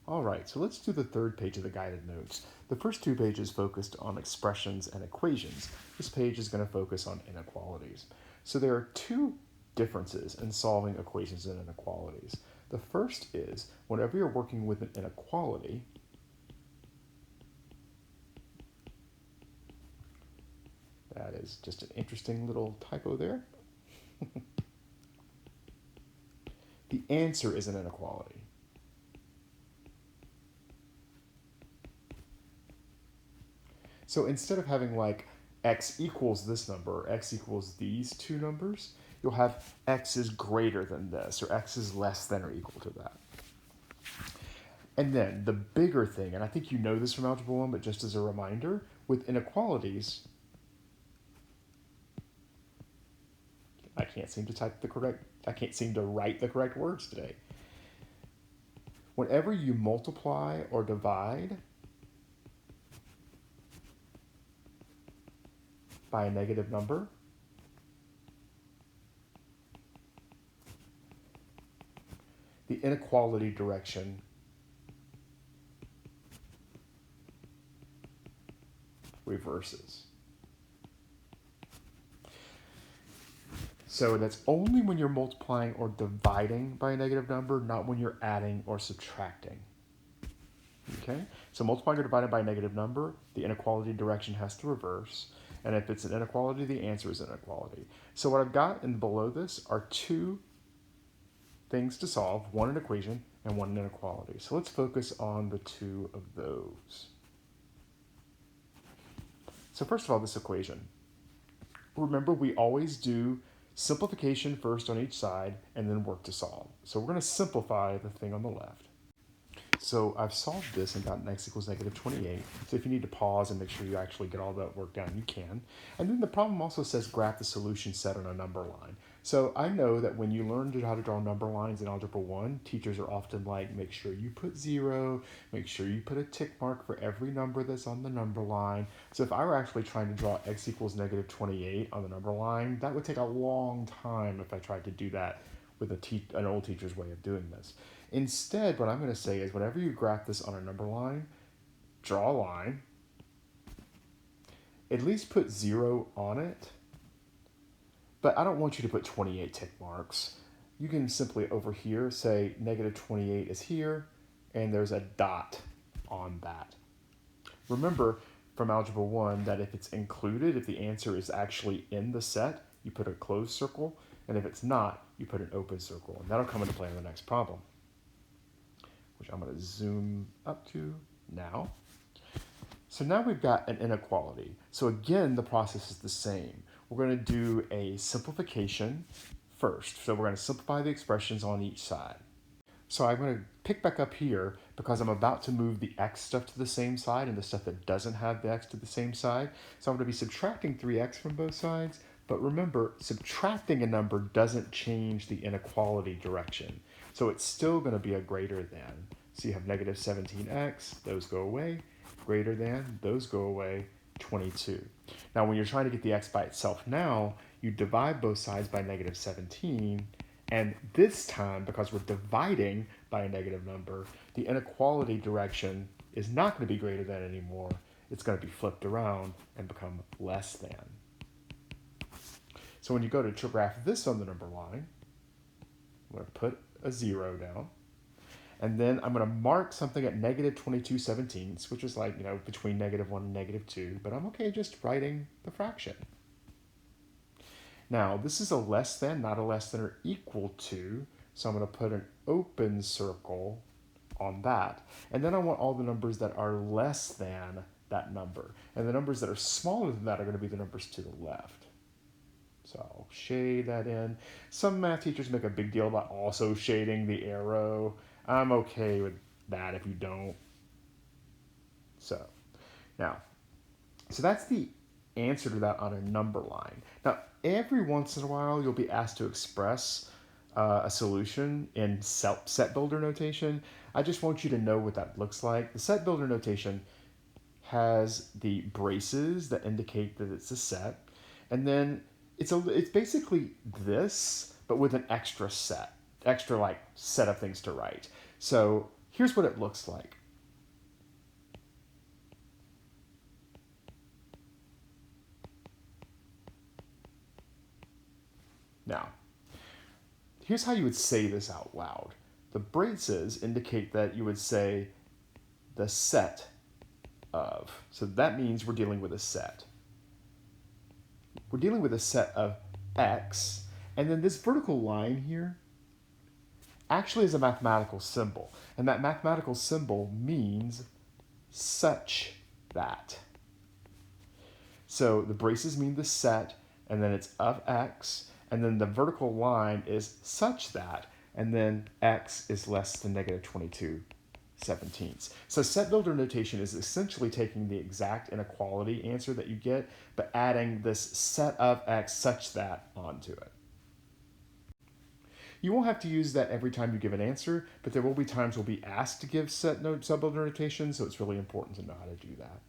All right, so let's do the third page of the guided notes. The first two pages focused on expressions and equations. This page is going to focus on inequalities. So there are two differences in solving equations and inequalities. The first is whenever you're working with an inequality, that is just an interesting little typo there. The answer is an inequality. So instead of having like x equals this number, x equals these two numbers, you'll have x is greater than this, or x is less than or equal to that. And then the bigger thing, and I think you know this from Algebra 1, but just as a reminder, with inequalities, I can't seem to write the correct words today. Whenever you multiply or divide by a negative number, the inequality direction reverses. So that's only when you're multiplying or dividing by a negative number, not when you're adding or subtracting. Okay? So multiplying or dividing by a negative number, the inequality direction has to reverse. And if it's an inequality, the answer is an inequality. So what I've got in below this are two things to solve, one an equation and one an inequality. So let's focus on the two of those. So first of all, this equation. Remember, we always do simplification first on each side and then work to solve. So we're going to simplify the thing on the left. So I've solved this and gotten x equals negative 28. So if you need to pause and make sure you actually get all that work down, you can. And then the problem also says graph the solution set on a number line. So I know that when you learn how to draw number lines in Algebra 1, teachers are often like, make sure you put 0, make sure you put a tick mark for every number that's on the number line. So if I were actually trying to draw x equals negative 28 on the number line, that would take a long time if I tried to do that with an old teacher's way of doing this. Instead, what I'm going to say is whenever you graph this on a number line, draw a line, at least put 0 on it, but I don't want you to put 28 tick marks. You can simply over here say negative 28 is here, and there's a dot on that. Remember from Algebra 1 that if it's included, if the answer is actually in the set, you put a closed circle, and if it's not, you put an open circle, and that'll come into play in the next problem, which I'm going to zoom up to now. So now we've got an inequality. So again, the process is the same. We're going to do a simplification first. So we're going to simplify the expressions on each side. So I'm going to pick back up here because I'm about to move the x stuff to the same side and the stuff that doesn't have the x to the same side. So I'm going to be subtracting 3x from both sides. But remember, subtracting a number doesn't change the inequality direction. So it's still going to be a greater than. So you have negative 17x, those go away. Greater than, those go away, 22. Now when you're trying to get the x by itself now, you divide both sides by negative 17. And this time, because we're dividing by a negative number, the inequality direction is not going to be greater than anymore. It's going to be flipped around and become less than. So when you go to graph this on the number line, I'm going to put a 0 down. And then I'm going to mark something at negative 22/17, which is like, between negative 1 and negative 2. But I'm okay just writing the fraction. Now, this is a less than, not a less than or equal to. So I'm going to put an open circle on that. And then I want all the numbers that are less than that number. And the numbers that are smaller than that are going to be the numbers to the left. So I'll shade that in. Some math teachers make a big deal about also shading the arrow. I'm okay with that if you don't. So that's the answer to that on a number line. Now, every once in a while, you'll be asked to express a solution in set builder notation. I just want you to know what that looks like. The set builder notation has the braces that indicate that it's a set, and then it's basically this, but with an extra set of things to write. So Here's what it looks like. Now, here's how you would say this out loud. The braces indicate that you would say the set of. So that means we're dealing with a set. We're dealing with a set of x, and then this vertical line here actually is a mathematical symbol. And that mathematical symbol means such that. So the braces mean the set, and then it's of x, and then the vertical line is such that, and then x is less than negative 22/17. So set builder notation is essentially taking the exact inequality answer that you get, but adding this set of x such that onto it. You won't have to use that every time you give an answer, but there will be times we'll be asked to give set builder notation, so it's really important to know how to do that.